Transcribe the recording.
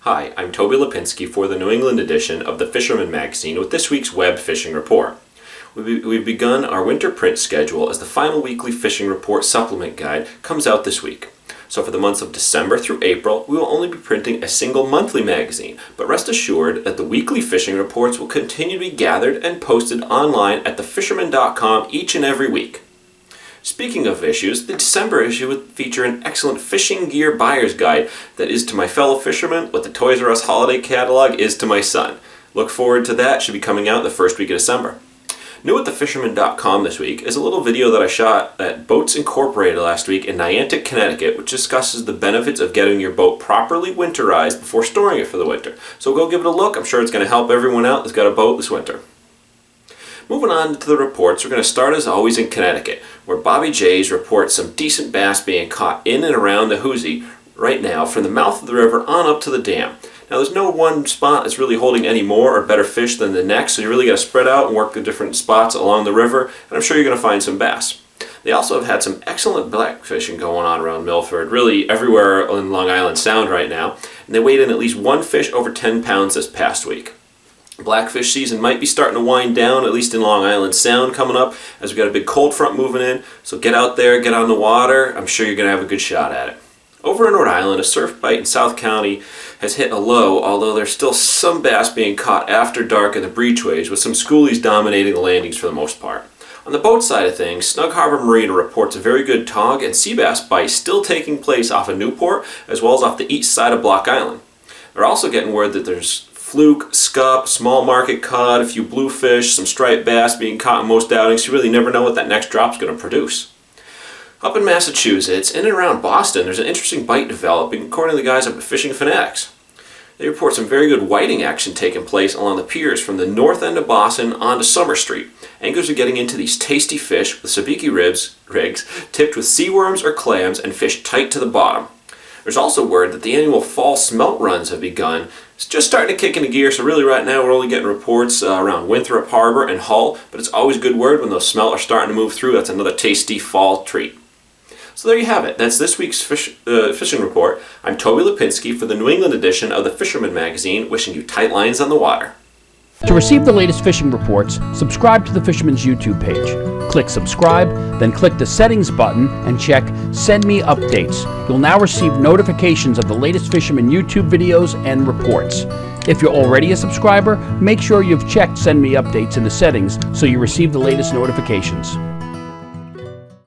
Hi, I'm Toby Lapinski for the New England edition of the Fisherman magazine with this week's web fishing report. We've begun our winter print schedule as the final weekly fishing report supplement guide comes out this week. So for the months of December through April, we will only be printing a single monthly magazine, but rest assured that the weekly fishing reports will continue to be gathered and posted online at thefisherman.com each and every week. Speaking of issues, the December issue will feature an excellent fishing gear buyer's guide that is to my fellow fishermen what the Toys R Us holiday catalog is to my son. Look forward to that. It should be coming out the first week of December. New at thefisherman.com this week is a little video that I shot at Boats Incorporated last week in Niantic, Connecticut, which discusses the benefits of getting your boat properly winterized before storing it for the winter. So go give it a look. I'm sure it's going to help everyone out that's got a boat this winter. Moving on to the reports, we're going to start as always in Connecticut, where Bobby J's reports some decent bass being caught in and around the Hoosier right now from the mouth of the river on up to the dam. Now there's no one spot that's really holding any more or better fish than the next, so you really got to spread out and work the different spots along the river, and I'm sure you're going to find some bass. They also have had some excellent black fishing going on around Milford, really everywhere in Long Island Sound right now, and they weighed in at least one fish over 10 pounds this past week. Blackfish season might be starting to wind down, at least in Long Island Sound coming up, as we got a big cold front moving in, so get out there, get on the water, I'm sure you're going to have a good shot at it. Over in Rhode Island, a surf bite in South County has hit a low, although there's still some bass being caught after dark in the breachways, with some schoolies dominating the landings for the most part. On the boat side of things, Snug Harbor Marina reports a very good tog and sea bass bite still taking place off of Newport, as well as off the east side of Block Island. They're also getting word that there's fluke, scup, small market cod, a few bluefish, some striped bass being caught in most outings. You really never know what that next drop's going to produce. Up in Massachusetts, in and around Boston, there's an interesting bite developing, according to the guys up at Fishing Fanatics. They report some very good whiting action taking place along the piers from the north end of Boston onto Summer Street. Anglers are getting into these tasty fish with sabiki rigs tipped with seaworms or clams and fish tight to the bottom. There's also word that the annual fall smelt runs have begun. It's just starting to kick into gear, so really right now we're only getting reports around Winthrop Harbor and Hull, but it's always good word when those smelt are starting to move through. That's another tasty fall treat. So there you have it. That's this week's fishing report. I'm Toby Lapinski for the New England edition of the Fisherman magazine, wishing you tight lines on the water. To receive the latest fishing reports, subscribe to the Fisherman's YouTube page. Click subscribe, then click the settings button and check Send Me Updates. You'll now receive notifications of the latest Fisherman YouTube videos and reports. If you're already a subscriber, make sure you've checked Send Me Updates in the settings so you receive the latest notifications.